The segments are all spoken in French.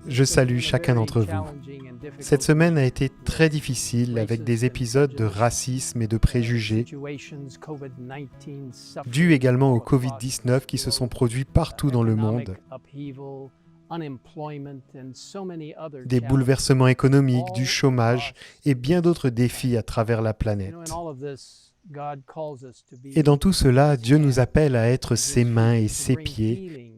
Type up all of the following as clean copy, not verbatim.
Je salue chacun d'entre vous. Cette semaine a été très difficile avec des épisodes de racisme et de préjugés, dus également au Covid-19 qui se sont produits partout dans le monde, des bouleversements économiques, du chômage et bien d'autres défis à travers la planète. Et dans tout cela, Dieu nous appelle à être ses mains et ses pieds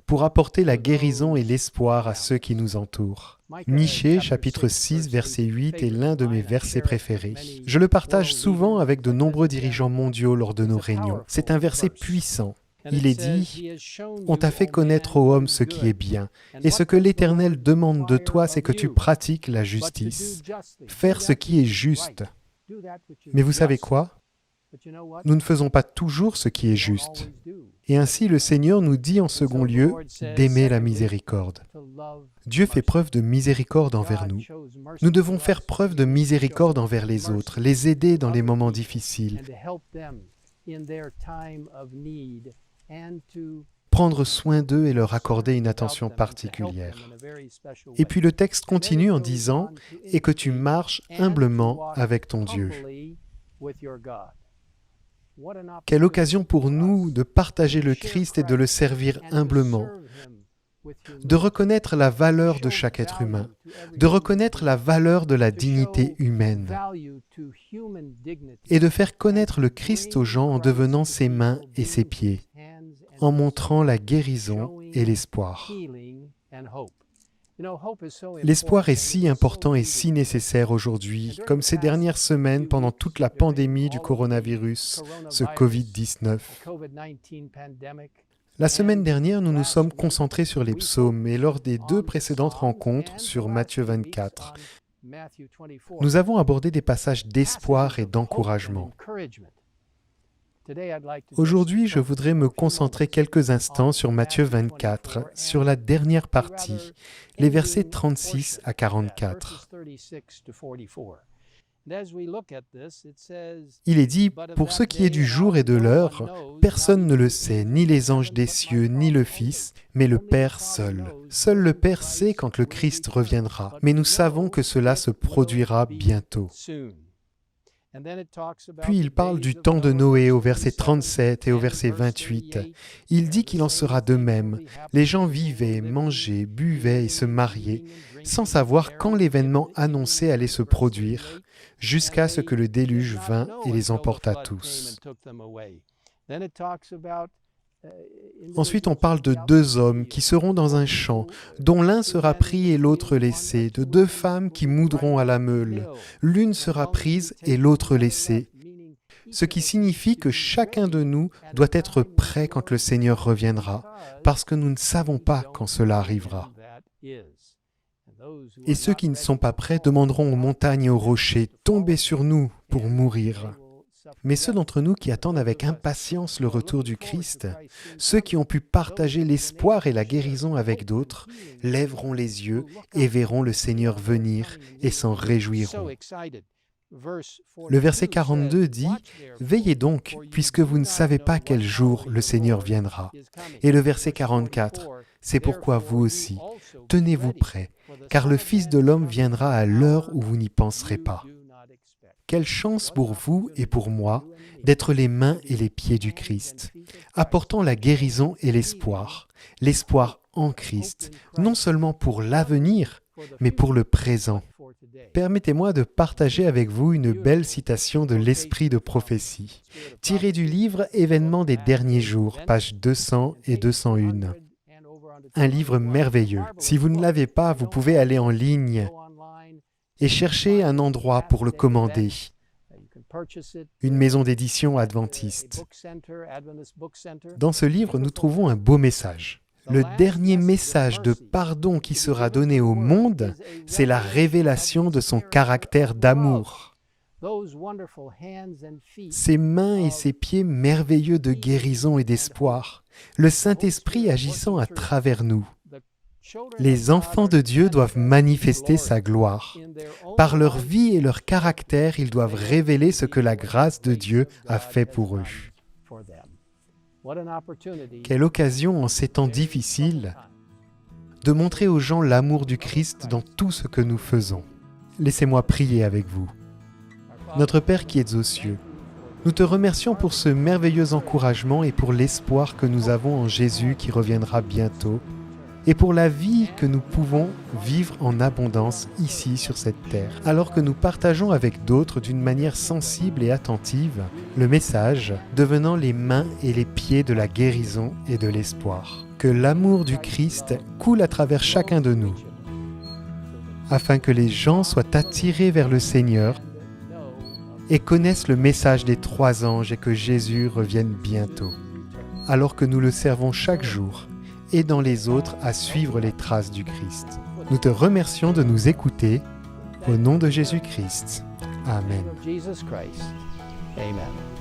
pour apporter la guérison et l'espoir à ceux qui nous entourent. Michée, chapitre 6, verset 8 est l'un de mes versets préférés. Je le partage souvent avec de nombreux dirigeants mondiaux lors de nos réunions. C'est un verset puissant. Il est dit « On t'a fait connaître, ô homme, ce qui est bien, et ce que l'Éternel demande de toi, c'est que tu pratiques la justice, faire ce qui est juste. » Mais vous savez quoi? Nous ne faisons pas toujours ce qui est juste. Et ainsi, le Seigneur nous dit en second lieu d'aimer la miséricorde. Dieu fait preuve de miséricorde envers nous. Nous devons faire preuve de miséricorde envers les autres, les aider dans les moments difficiles, prendre soin d'eux et leur accorder une attention particulière. Et puis le texte continue en disant « Et que tu marches humblement avec ton Dieu ». Quelle occasion pour nous de partager le Christ et de le servir humblement, de reconnaître la valeur de chaque être humain, de reconnaître la valeur de la dignité humaine et de faire connaître le Christ aux gens en devenant ses mains et ses pieds, en montrant la guérison et l'espoir. L'espoir est si important et si nécessaire aujourd'hui, comme ces dernières semaines pendant toute la pandémie du coronavirus, ce Covid-19. La semaine dernière, nous nous sommes concentrés sur les psaumes et lors des 2 précédentes rencontres sur Matthieu 24, nous avons abordé des passages d'espoir et d'encouragement. Aujourd'hui, je voudrais me concentrer quelques instants sur Matthieu 24, sur la dernière partie, les versets 36 à 44. Il est dit, « Pour ce qui est du jour et de l'heure, personne ne le sait, ni les anges des cieux, ni le Fils, mais le Père seul. Seul le Père sait quand le Christ reviendra, mais nous savons que cela se produira bientôt. » Puis il parle du temps de Noé au verset 37 et au verset 28. Il dit qu'il en sera de même. Les gens vivaient, mangeaient, buvaient et se mariaient, sans savoir quand l'événement annoncé allait se produire, jusqu'à ce que le déluge vînt et les emportât tous. Ensuite, on parle de 2 hommes qui seront dans un champ, dont l'un sera pris et l'autre laissé, de 2 femmes qui moudront à la meule. L'une sera prise et l'autre laissée. Ce qui signifie que chacun de nous doit être prêt quand le Seigneur reviendra, parce que nous ne savons pas quand cela arrivera. Et ceux qui ne sont pas prêts demanderont aux montagnes et aux rochers, « Tombez sur nous pour mourir ». Mais ceux d'entre nous qui attendent avec impatience le retour du Christ, ceux qui ont pu partager l'espoir et la guérison avec d'autres, lèveront les yeux et verront le Seigneur venir et s'en réjouiront. Le verset 42 dit « Veillez donc, puisque vous ne savez pas quel jour le Seigneur viendra. » Et le verset 44 « C'est pourquoi vous aussi, tenez-vous prêts, car le Fils de l'homme viendra à l'heure où vous n'y penserez pas. » Quelle chance pour vous et pour moi d'être les mains et les pieds du Christ, apportant la guérison et l'espoir en Christ, non seulement pour l'avenir, mais pour le présent. Permettez-moi de partager avec vous une belle citation de l'Esprit de prophétie, tirée du livre Événements des derniers jours, pages 200 et 201. Un livre merveilleux. Si vous ne l'avez pas, vous pouvez aller en ligne et chercher un endroit pour le commander. Une maison d'édition adventiste. Dans ce livre, nous trouvons un beau message. Le dernier message de pardon qui sera donné au monde, c'est la révélation de son caractère d'amour. Ses mains et ses pieds merveilleux de guérison et d'espoir, le Saint-Esprit agissant à travers nous. Les enfants de Dieu doivent manifester sa gloire. Par leur vie et leur caractère, ils doivent révéler ce que la grâce de Dieu a fait pour eux. Quelle occasion en ces temps difficiles de montrer aux gens l'amour du Christ dans tout ce que nous faisons. Laissez-moi prier avec vous. Notre Père qui es aux cieux, nous te remercions pour ce merveilleux encouragement et pour l'espoir que nous avons en Jésus qui reviendra bientôt, et pour la vie que nous pouvons vivre en abondance ici sur cette terre, alors que nous partageons avec d'autres d'une manière sensible et attentive le message, devenant les mains et les pieds de la guérison et de l'espoir. Que l'amour du Christ coule à travers chacun de nous, afin que les gens soient attirés vers le Seigneur et connaissent le message des 3 anges et que Jésus revienne bientôt, alors que nous le servons chaque jour, aidant les autres à suivre les traces du Christ. Nous te remercions de nous écouter. Au nom de Jésus-Christ. Amen. Jesus Christ. Amen.